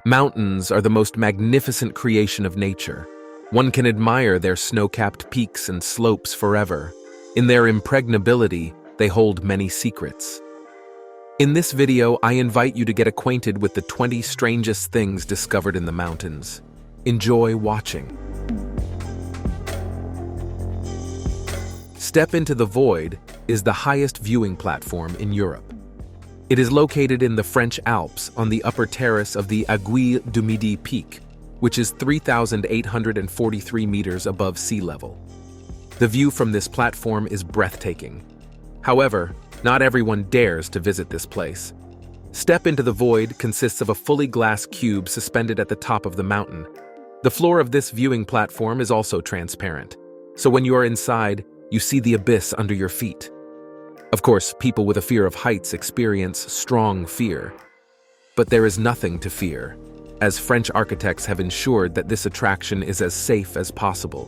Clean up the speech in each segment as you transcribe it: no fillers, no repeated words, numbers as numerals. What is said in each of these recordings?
Mountains are the most magnificent creation of nature. One can admire their snow-capped peaks and slopes forever. In their impregnability, they hold many secrets. In this video, I invite you to get acquainted with the 20 strangest things discovered in the mountains. Enjoy watching. Step into the Void is the highest viewing platform in Europe. It is located in the French Alps on the upper terrace of the Aiguille du Midi peak, which is 3,843 meters above sea level. The view from this platform is breathtaking. However, not everyone dares to visit this place. Step into the Void consists of a fully glass cube suspended at the top of the mountain. The floor of this viewing platform is also transparent, so when you are inside, you see the abyss under your feet. Of course, people with a fear of heights experience strong fear. But there is nothing to fear, as French architects have ensured that this attraction is as safe as possible.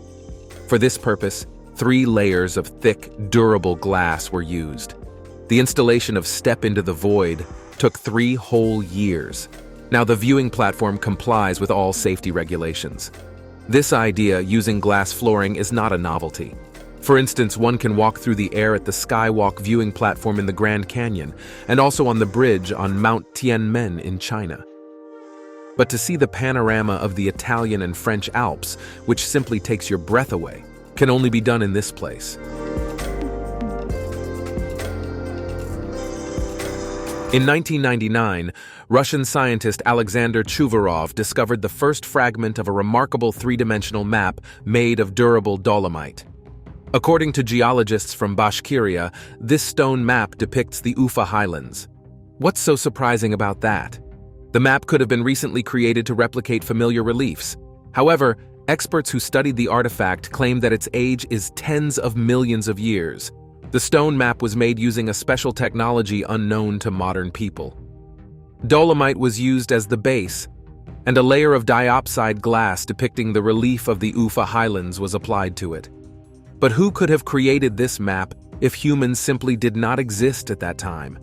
For this purpose, 3 layers of thick, durable glass were used. The installation of Step into the Void took 3 whole years. Now the viewing platform complies with all safety regulations. This idea, using glass flooring, is not a novelty. For instance, one can walk through the air at the Skywalk viewing platform in the Grand Canyon, and also on the bridge on Mount Tianmen in China. But to see the panorama of the Italian and French Alps, which simply takes your breath away, can only be done in this place. In 1999, Russian scientist Alexander Chuvarov discovered the first fragment of a remarkable 3-dimensional map made of durable dolomite. According to geologists from Bashkiria, this stone map depicts the Ufa Highlands. What's so surprising about that? The map could have been recently created to replicate familiar reliefs. However, experts who studied the artifact claim that its age is tens of millions of years. The stone map was made using a special technology unknown to modern people. Dolomite was used as the base, and a layer of diopside glass depicting the relief of the Ufa Highlands was applied to it. But who could have created this map if humans simply did not exist at that time?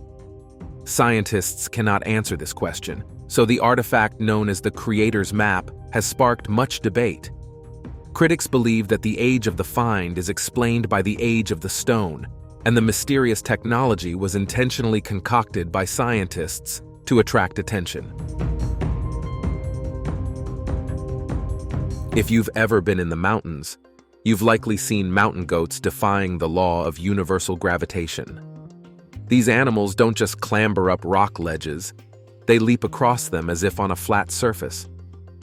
Scientists cannot answer this question, so the artifact known as the Creator's Map has sparked much debate. Critics believe that the age of the find is explained by the age of the stone, and the mysterious technology was intentionally concocted by scientists to attract attention. If you've ever been in the mountains, you've likely seen mountain goats defying the law of universal gravitation. These animals don't just clamber up rock ledges, they leap across them as if on a flat surface.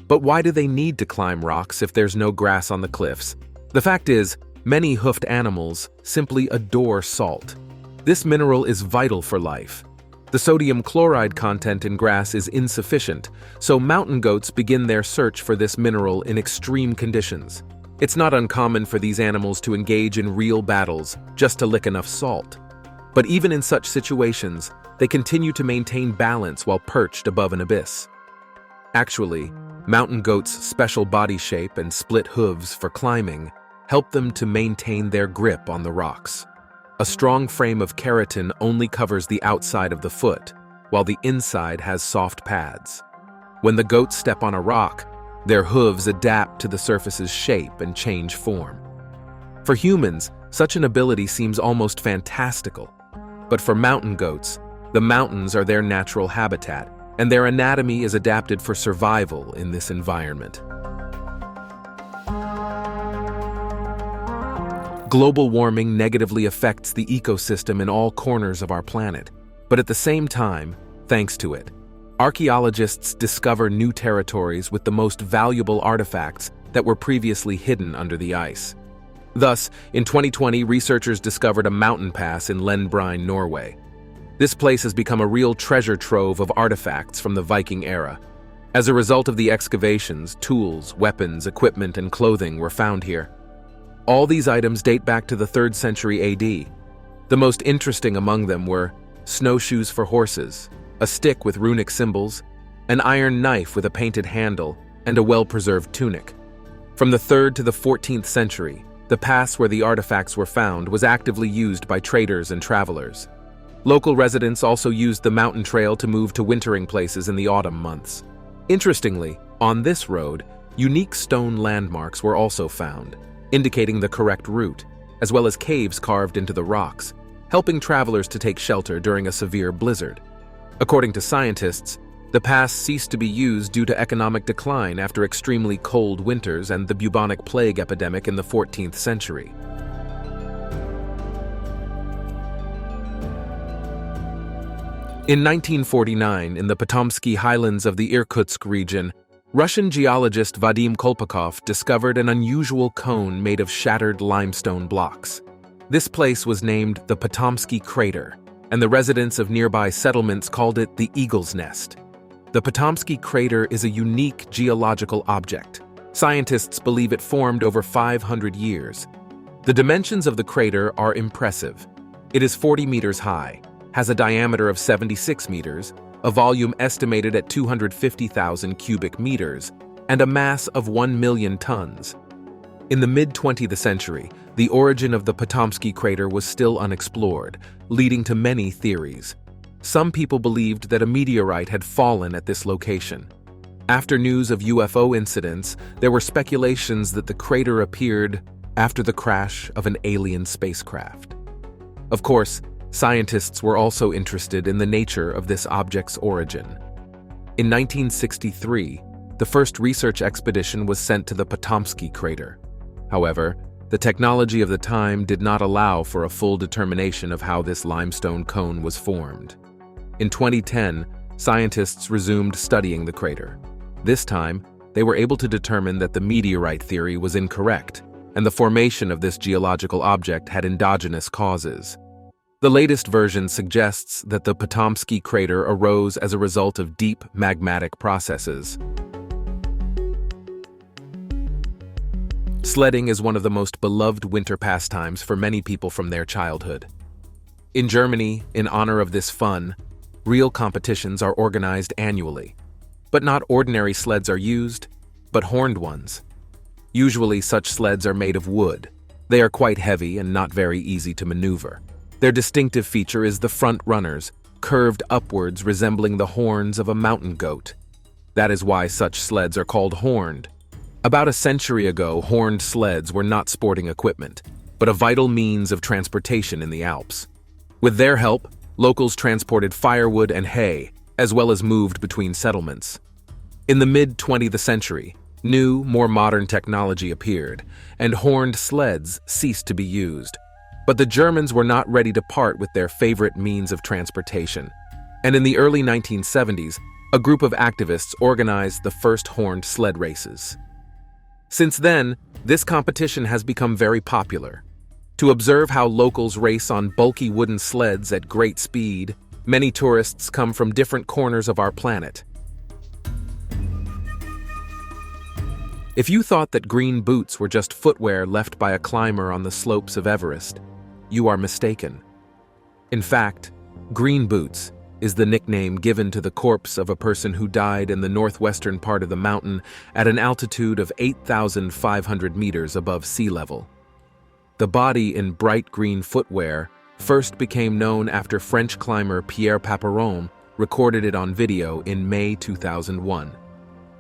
But why do they need to climb rocks if there's no grass on the cliffs? The fact is, many hoofed animals simply adore salt. This mineral is vital for life. The sodium chloride content in grass is insufficient, so mountain goats begin their search for this mineral in extreme conditions. It's not uncommon for these animals to engage in real battles just to lick enough salt. But even in such situations, they continue to maintain balance while perched above an abyss. Actually, mountain goats' special body shape and split hooves for climbing help them to maintain their grip on the rocks. A strong frame of keratin only covers the outside of the foot, while the inside has soft pads. When the goats step on a rock, their hooves adapt to the surface's shape and change form. For humans, such an ability seems almost fantastical. But for mountain goats, the mountains are their natural habitat, and their anatomy is adapted for survival in this environment. Global warming negatively affects the ecosystem in all corners of our planet, but at the same time, thanks to it, archaeologists discover new territories with the most valuable artifacts that were previously hidden under the ice. Thus, in 2020, researchers discovered a mountain pass in Levien, Norway. This place has become a real treasure trove of artifacts from the Viking era. As a result of the excavations, tools, weapons, equipment, and clothing were found here. All these items date back to the 3rd century AD. The most interesting among them were snowshoes for horses, a stick with runic symbols, an iron knife with a painted handle, and a well-preserved tunic. From the 3rd to the 14th century, the pass where the artifacts were found was actively used by traders and travelers. Local residents also used the mountain trail to move to wintering places in the autumn months. Interestingly, on this road, unique stone landmarks were also found, indicating the correct route, as well as caves carved into the rocks, helping travelers to take shelter during a severe blizzard. According to scientists, the pass ceased to be used due to economic decline after extremely cold winters and the bubonic plague epidemic in the 14th century. In 1949, in the Pomsky highlands of the Irkutsk region, Russian geologist Vadim Kolpakov discovered an unusual cone made of shattered limestone blocks. This place was named the Pomsky Crater, and the residents of nearby settlements called it the Eagle's Nest. The Pomsky Crater is a unique geological object. Scientists believe it formed over 500 years. The dimensions of the crater are impressive. It is 40 meters high, has a diameter of 76 meters, a volume estimated at 250,000 cubic meters, and a mass of 1 million tons. In the mid-20th century, the origin of the Pomsky crater was still unexplored, leading to many theories. Some people believed that a meteorite had fallen at this location. After news of UFO incidents, there were speculations that the crater appeared after the crash of an alien spacecraft. Of course, scientists were also interested in the nature of this object's origin. In 1963, the first research expedition was sent to the Pomsky crater. However, the technology of the time did not allow for a full determination of how this limestone cone was formed. In 2010, scientists resumed studying the crater. This time, they were able to determine that the meteorite theory was incorrect, and the formation of this geological object had endogenous causes. The latest version suggests that the Pomsky crater arose as a result of deep magmatic processes. Sledding is one of the most beloved winter pastimes for many people from their childhood. In Germany, in honor of this fun, real competitions are organized annually. But not ordinary sleds are used, but horned ones. Usually such sleds are made of wood. They are quite heavy and not very easy to maneuver. Their distinctive feature is the front runners, curved upwards resembling the horns of a mountain goat. That is why such sleds are called horned. About a century ago, horned sleds were not sporting equipment, but a vital means of transportation in the Alps. With their help, locals transported firewood and hay, as well as moved between settlements. In the mid-20th century, new, more modern technology appeared, and horned sleds ceased to be used. But the Germans were not ready to part with their favorite means of transportation. And in the early 1970s, a group of activists organized the first horned sled races. Since then, this competition has become very popular. To observe how locals race on bulky wooden sleds at great speed, many tourists come from different corners of our planet. If you thought that green boots were just footwear left by a climber on the slopes of Everest, you are mistaken. In fact, green boots is the nickname given to the corpse of a person who died in the northwestern part of the mountain at an altitude of 8,500 meters above sea level. The body in bright green footwear first became known after French climber Pierre Paperon recorded it on video in May 2001.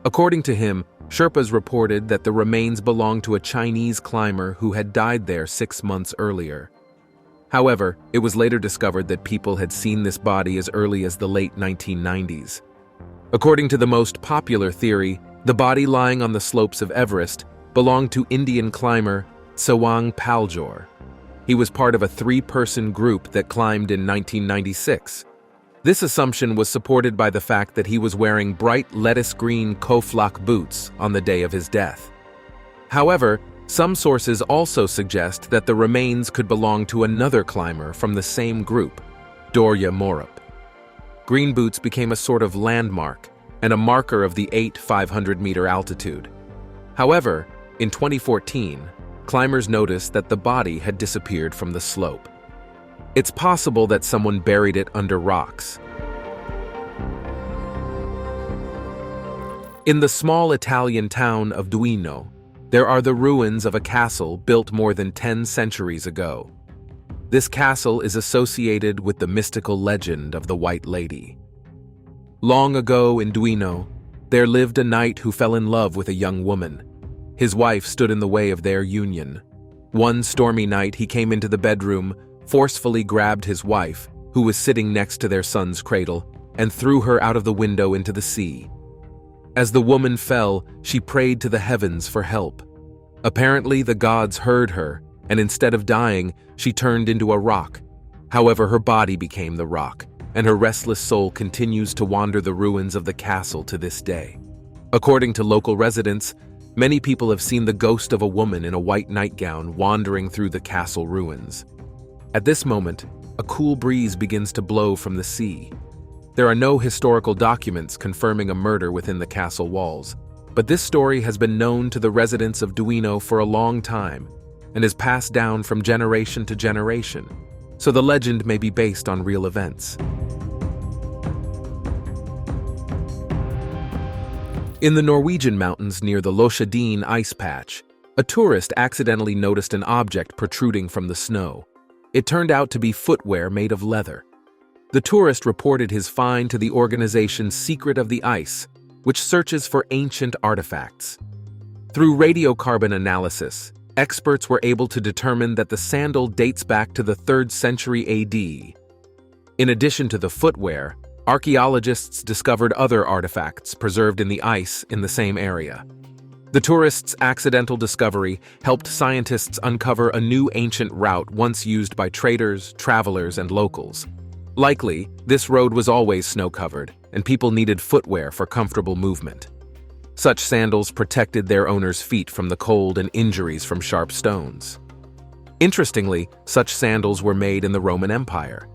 According to him, Sherpas reported that the remains belonged to a Chinese climber who had died there 6 months earlier. However, it was later discovered that people had seen this body as early as the late 1990s. According to the most popular theory, the body lying on the slopes of Everest belonged to Indian climber Tsewang Paljor. He was part of a 3-person group that climbed in 1996. This assumption was supported by the fact that he was wearing bright lettuce-green Koflak boots on the day of his death. However, some sources also suggest that the remains could belong to another climber from the same group, Dorya Morup. Green boots became a sort of landmark and a marker of the 500-meter altitude. However, in 2014, climbers noticed that the body had disappeared from the slope. It's possible that someone buried it under rocks. In the small Italian town of Duino, there are the ruins of a castle built more than 10 centuries ago. This castle is associated with the mystical legend of the White Lady. Long ago in Duino, There lived a knight who fell in love with a young woman. His wife stood in the way of their union. One stormy night, he came into the bedroom, forcefully grabbed his wife, who was sitting next to their son's cradle, and threw her out of the window into the sea. As the woman fell, she prayed to the heavens for help. Apparently, the gods heard her, and instead of dying, she turned into a rock. However, her body became the rock, and her restless soul continues to wander the ruins of the castle to this day. According to local residents, many people have seen the ghost of a woman in a white nightgown wandering through the castle ruins. At this moment, a cool breeze begins to blow from the sea. There are no historical documents confirming a murder within the castle walls, but this story has been known to the residents of Duino for a long time and is passed down from generation to generation, so the legend may be based on real events. In the Norwegian mountains near the Loshadin ice patch, a tourist accidentally noticed an object protruding from the snow. It turned out to be footwear made of leather. The tourist reported his find to the organization Secret of the Ice, which searches for ancient artifacts. Through radiocarbon analysis, experts were able to determine that the sandal dates back to the 3rd century AD. In addition to the footwear, archaeologists discovered other artifacts preserved in the ice in the same area. The tourists' accidental discovery helped scientists uncover a new ancient route once used by traders, travelers, and locals. Likely, this road was always snow-covered, and people needed footwear for comfortable movement. Such sandals protected their owners' feet from the cold and injuries from sharp stones. Interestingly, such sandals were made in the Roman Empire.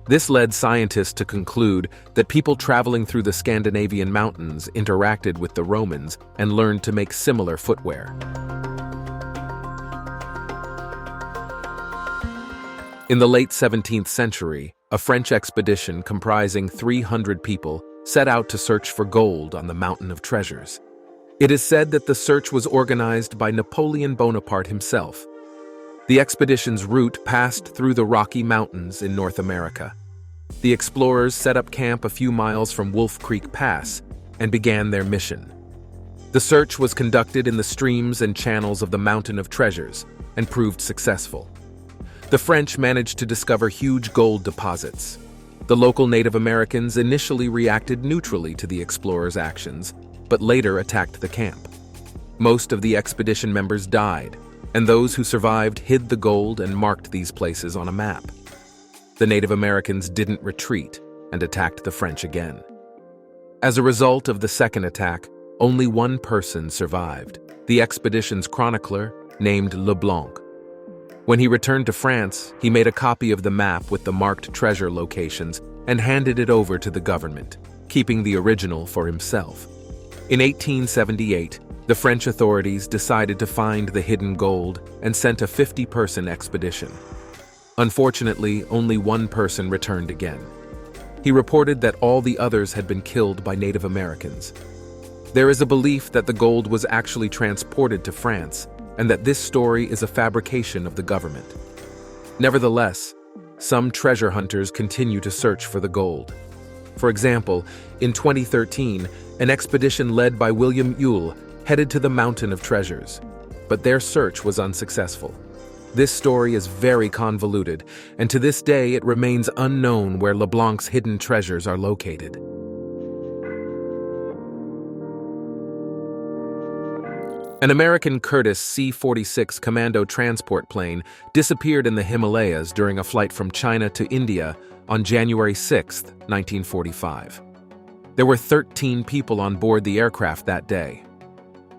This led scientists to conclude that people traveling through the Scandinavian mountains interacted with the Romans and learned to make similar footwear. In the late 17th century, a French expedition comprising 300 people set out to search for gold on the Mountain of Treasures. It is said that the search was organized by Napoleon Bonaparte himself. The expedition's route passed through the Rocky Mountains in North America. The explorers set up camp a few miles from Wolf Creek Pass and began their mission. The search was conducted in the streams and channels of the Mountain of Treasures and proved successful. The French managed to discover huge gold deposits. The local Native Americans initially reacted neutrally to the explorers' actions, but later attacked the camp. Most of the expedition members died, and those who survived hid the gold and marked these places on a map. The Native Americans didn't retreat and attacked the French again. As a result of the second attack, only one person survived, the expedition's chronicler named Leblanc. When he returned to France, he made a copy of the map with the marked treasure locations and handed it over to the government, keeping the original for himself. In 1878, the French authorities decided to find the hidden gold and sent a 50-person expedition. Unfortunately, only one person returned again. He reported that all the others had been killed by Native Americans. There is a belief that the gold was actually transported to France, and that this story is a fabrication of the government. Nevertheless, some treasure hunters continue to search for the gold. For example, in 2013, an expedition led by William Ewell headed to the Mountain of Treasures, but their search was unsuccessful. This story is very convoluted, and to this day it remains unknown where Leblanc's hidden treasures are located. An American Curtiss C-46 commando transport plane disappeared in the Himalayas during a flight from China to India on January 6, 1945. There were 13 people on board the aircraft that day.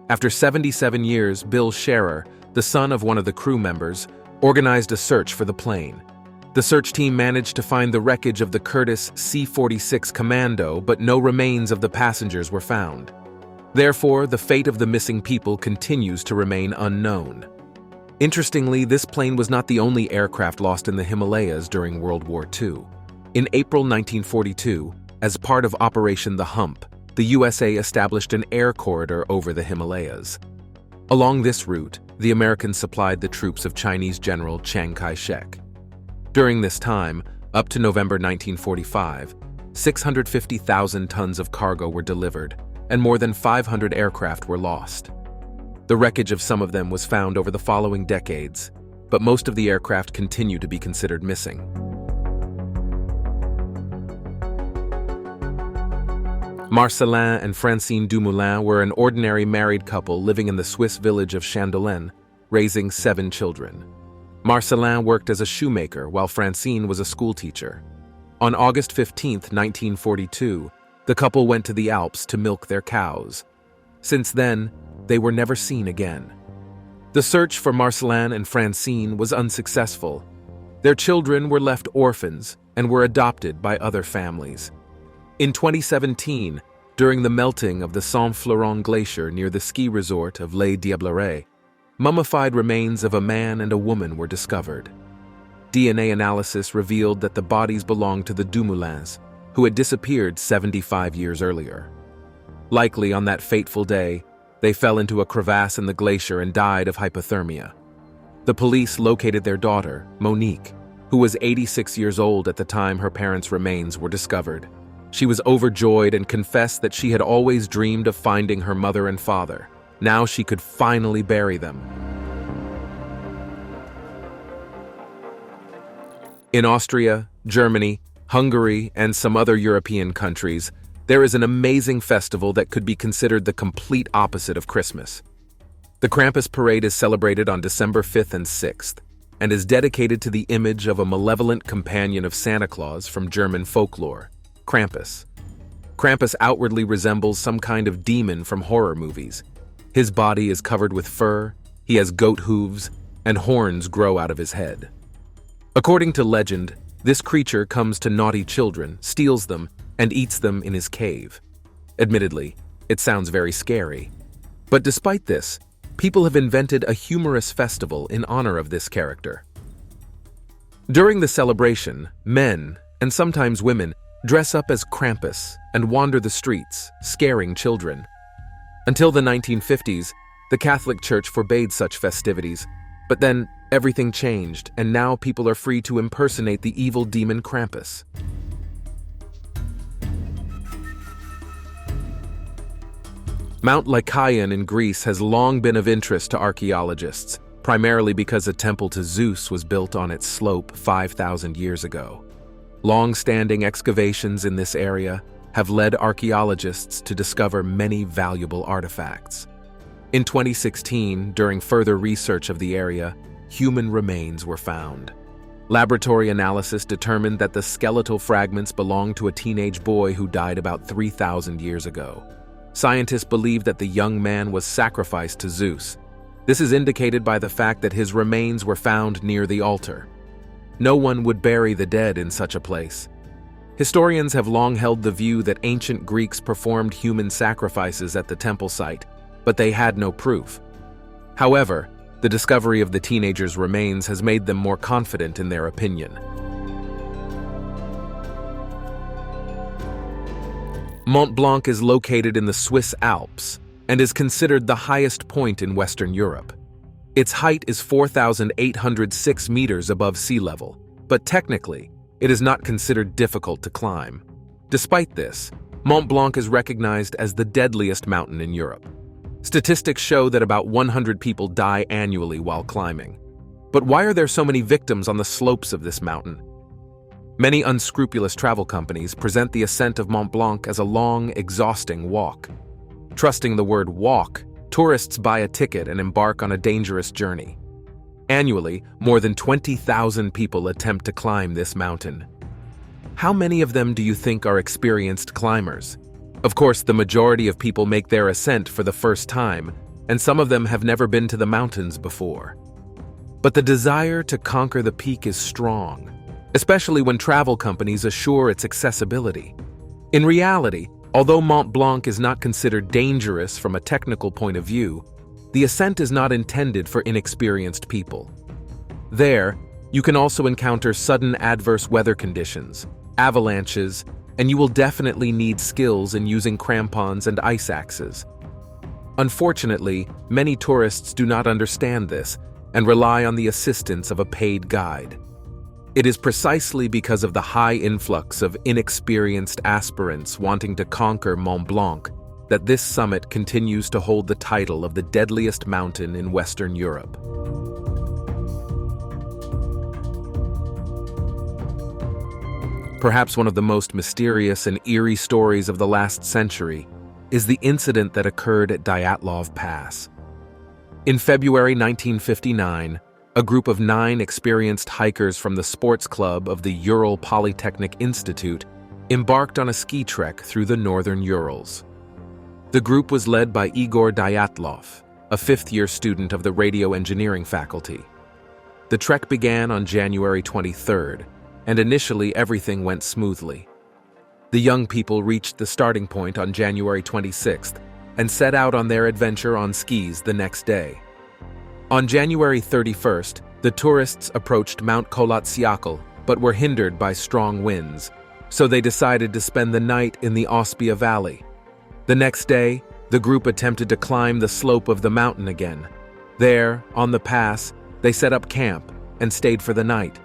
After 77 years, Bill Scherer, the son of one of the crew members, organized a search for the plane. The search team managed to find the wreckage of the Curtiss C-46 Commando, but no remains of the passengers were found. Therefore, the fate of the missing people continues to remain unknown. Interestingly, this plane was not the only aircraft lost in the Himalayas during World War II. In April 1942, as part of Operation The Hump, the USA established an air corridor over the Himalayas. Along this route, the Americans supplied the troops of Chinese General Chiang Kai-shek. During this time, up to November 1945, 650,000 tons of cargo were delivered, and more than 500 aircraft were lost. The wreckage of some of them was found over the following decades, but most of the aircraft continue to be considered missing. Marcelin and Francine Dumoulin were an ordinary married couple living in the Swiss village of Chandelin, raising 7 children. Marcelin worked as a shoemaker while Francine was a schoolteacher. On August 15, 1942, the couple went to the Alps to milk their cows. Since then, they were never seen again. The search for Marcelin and Francine was unsuccessful. Their children were left orphans and were adopted by other families. In 2017, during the melting of the Saint-Florent Glacier near the ski resort of Les Diablères, mummified remains of a man and a woman were discovered. DNA analysis revealed that the bodies belonged to the Dumoulins, who had disappeared 75 years earlier. Likely on that fateful day, they fell into a crevasse in the glacier and died of hypothermia. The police located their daughter, Monique, who was 86 years old at the time her parents' remains were discovered. She was overjoyed and confessed that she had always dreamed of finding her mother and father. Now she could finally bury them. In Austria, Germany, Hungary, and some other European countries, there is an amazing festival that could be considered the complete opposite of Christmas. The Krampus parade is celebrated on December 5th and 6th, and is dedicated to the image of a malevolent companion of Santa Claus from German folklore, Krampus. Krampus outwardly resembles some kind of demon from horror movies. His body is covered with fur, he has goat hooves, and horns grow out of his head. According to legend, this creature comes to naughty children, steals them, and eats them in his cave. Admittedly, it sounds very scary. But despite this, people have invented a humorous festival in honor of this character. During the celebration, men, and sometimes women, dress up as Krampus and wander the streets, scaring children. Until the 1950s, the Catholic Church forbade such festivities, but then everything changed, and now people are free to impersonate the evil demon Krampus. Mount Lycaon in Greece has long been of interest to archaeologists, primarily because a temple to Zeus was built on its slope 5,000 years ago. Long-standing excavations in this area have led archaeologists to discover many valuable artifacts. In 2016, during further research of the area, human remains were found. Laboratory analysis determined that the skeletal fragments belonged to a teenage boy who died about 3,000 years ago. Scientists believe that the young man was sacrificed to Zeus. This is indicated by the fact that his remains were found near the altar. No one would bury the dead in such a place. Historians have long held the view that ancient Greeks performed human sacrifices at the temple site, but they had no proof. However, the discovery of the teenager's remains has made them more confident in their opinion. Mont Blanc is located in the Swiss Alps and is considered the highest point in Western Europe. Its height is 4,806 meters above sea level, but technically, it is not considered difficult to climb. Despite this, Mont Blanc is recognized as the deadliest mountain in Europe. Statistics show that about 100 people die annually while climbing. But why are there so many victims on the slopes of this mountain? Many unscrupulous travel companies present the ascent of Mont Blanc as a long, exhausting walk. Trusting the word walk, tourists buy a ticket and embark on a dangerous journey. Annually, more than 20,000 people attempt to climb this mountain. How many of them do you think are experienced climbers? Of course, the majority of people make their ascent for the first time, and some of them have never been to the mountains before. But the desire to conquer the peak is strong, especially when travel companies assure its accessibility. In reality, although Mont Blanc is not considered dangerous from a technical point of view, the ascent is not intended for inexperienced people. There, you can also encounter sudden adverse weather conditions, avalanches, and you will definitely need skills in using crampons and ice axes. Unfortunately, many tourists do not understand this and rely on the assistance of a paid guide. It is precisely because of the high influx of inexperienced aspirants wanting to conquer Mont Blanc that this summit continues to hold the title of the deadliest mountain in Western Europe. Perhaps one of the most mysterious and eerie stories of the last century is the incident that occurred at Diatlov Pass. In February 1959, a group of 9 experienced hikers from the sports club of the Ural Polytechnic Institute embarked on a ski trek through the northern Urals. The group was led by Igor Dyatlov, a 5th-year student of the radio engineering faculty. The trek began on January 23rd, and initially everything went smoothly. The young people reached the starting point on January 26th and set out on their adventure on skis the next day. On January 31st, the tourists approached Mount Kolotsiakl but were hindered by strong winds, so they decided to spend the night in the Ospia Valley. The next day, the group attempted to climb the slope of the mountain again. There, on the pass, they set up camp and stayed for the night.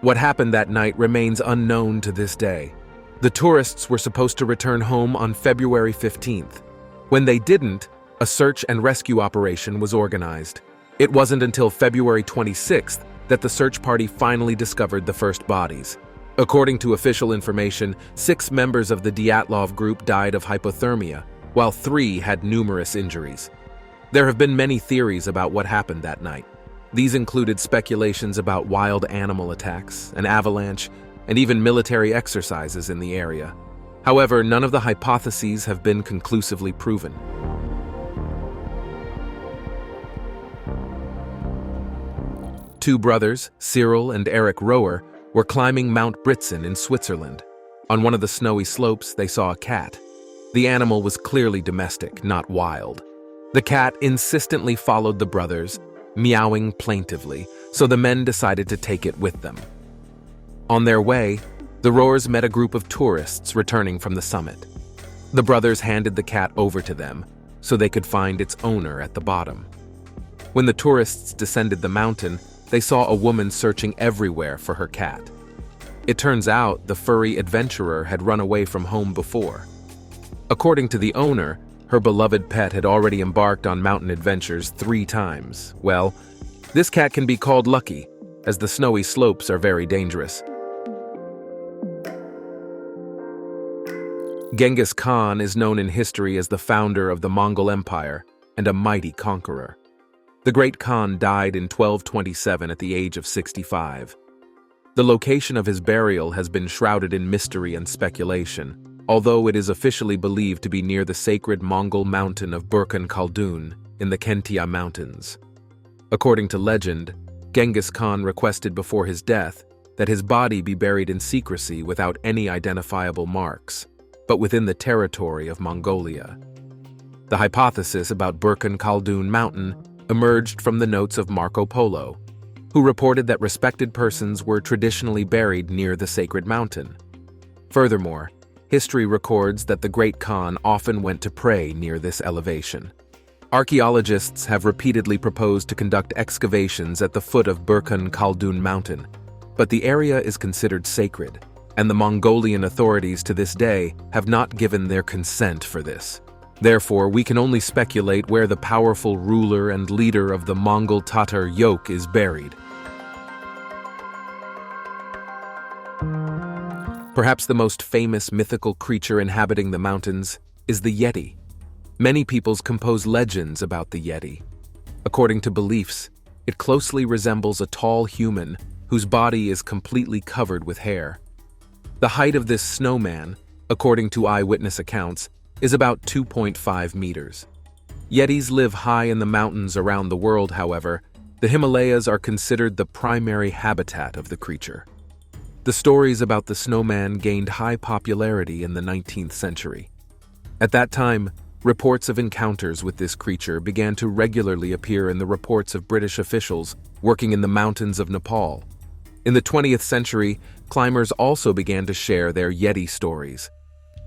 What happened that night remains unknown to this day. The tourists were supposed to return home on February 15th. When they didn't, a search and rescue operation was organized. It wasn't until February 26th that the search party finally discovered the first bodies. According to official information, 6 members of the Diatlov group died of hypothermia, while 3 had numerous injuries. There have been many theories about what happened that night. These included speculations about wild animal attacks, an avalanche, and even military exercises in the area. However, none of the hypotheses have been conclusively proven. Two brothers, Cyril and Eric Rower, were climbing Mount Britzen in Switzerland. On one of the snowy slopes, they saw a cat. The animal was clearly domestic, not wild. The cat insistently followed the brothers, meowing plaintively, so the men decided to take it with them. On their way, the rowers met a group of tourists returning from the summit. The brothers handed the cat over to them so they could find its owner at the bottom. When the tourists descended the mountain, they saw a woman searching everywhere for her cat. It turns out the furry adventurer had run away from home before. According to the owner, her beloved pet had already embarked on mountain adventures 3 times. Well, this cat can be called lucky, as the snowy slopes are very dangerous. Genghis Khan is known in history as the founder of the Mongol Empire and a mighty conqueror. The great Khan died in 1227 at the age of 65. The location of his burial has been shrouded in mystery and speculation, although it is officially believed to be near the sacred Mongol mountain of Burkhan Khaldun in the Kentia Mountains. According to legend, Genghis Khan requested before his death that his body be buried in secrecy without any identifiable marks, but within the territory of Mongolia. The hypothesis about Burkhan Khaldun Mountain emerged from the notes of Marco Polo, who reported that respected persons were traditionally buried near the sacred mountain. Furthermore, history records that the great Khan often went to pray near this elevation. Archaeologists have repeatedly proposed to conduct excavations at the foot of Burkhan Khaldun Mountain, but the area is considered sacred, and the Mongolian authorities to this day have not given their consent for this. Therefore, we can only speculate where the powerful ruler and leader of the Mongol Tatar yoke is buried. Perhaps the most famous mythical creature inhabiting the mountains is the Yeti. Many peoples compose legends about the Yeti. According to beliefs, it closely resembles a tall human whose body is completely covered with hair. The height of this snowman, according to eyewitness accounts, is about 2.5 meters. Yetis live high in the mountains around the world, however. The Himalayas are considered the primary habitat of the creature. The stories about the snowman gained high popularity in the 19th century. At that time, reports of encounters with this creature began to regularly appear in the reports of British officials working in the mountains of Nepal. In the 20th century, climbers also began to share their Yeti stories.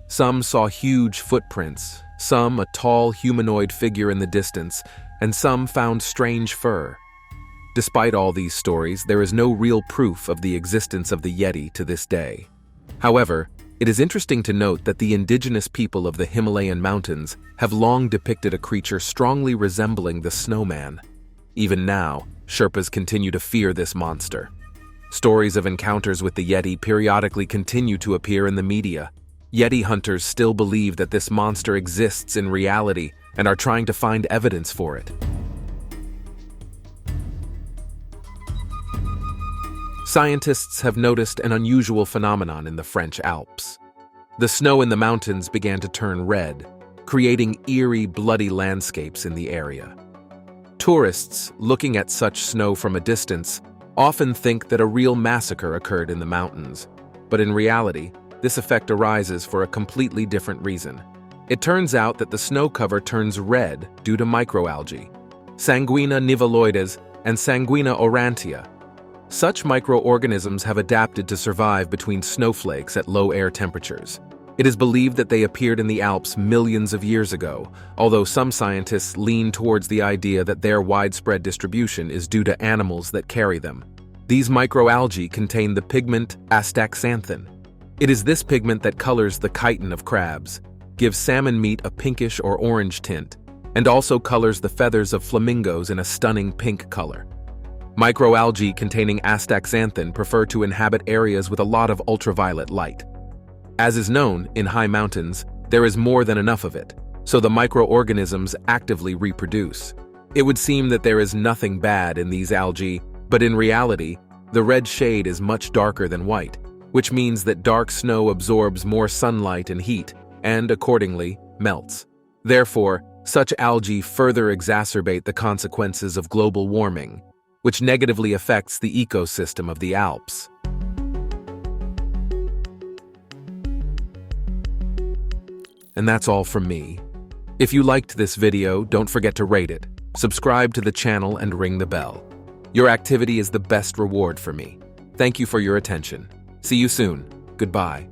Some saw huge footprints, some a tall humanoid figure in the distance, and some found strange fur. Despite all these stories, there is no real proof of the existence of the Yeti to this day. However, It is interesting to note that the indigenous people of the Himalayan mountains have long depicted a creature strongly resembling the snowman. Even now, Sherpas continue to fear this monster. Stories of encounters with the Yeti periodically continue to appear in the media. Yeti hunters still believe that this monster exists in reality and are trying to find evidence for it. Scientists have noticed an unusual phenomenon in the French Alps. The snow in the mountains began to turn red, creating eerie, bloody landscapes in the area. Tourists, looking at such snow from a distance, often think that a real massacre occurred in the mountains. But in reality, this effect arises for a completely different reason. It turns out that the snow cover turns red due to microalgae, Sanguina nivelloides and Sanguina aurantia. Such microorganisms have adapted to survive between snowflakes at low air temperatures. It is believed that they appeared in the Alps millions of years ago, although some scientists lean towards the idea that their widespread distribution is due to animals that carry them. These microalgae contain the pigment astaxanthin. It is this pigment that colors the chitin of crabs, gives salmon meat a pinkish or orange tint, and also colors the feathers of flamingos in a stunning pink color. Microalgae containing astaxanthin prefer to inhabit areas with a lot of ultraviolet light. As is known, in high mountains, there is more than enough of it, so the microorganisms actively reproduce. It would seem that there is nothing bad in these algae, but in reality, the red shade is much darker than white, which means that dark snow absorbs more sunlight and heat, and accordingly, melts. Therefore, such algae further exacerbate the consequences of global warming, which negatively affects the ecosystem of the Alps. And that's all from me. If you liked this video, don't forget to rate it, subscribe to the channel, and ring the bell. Your activity is the best reward for me. Thank you for your attention. See you soon. Goodbye.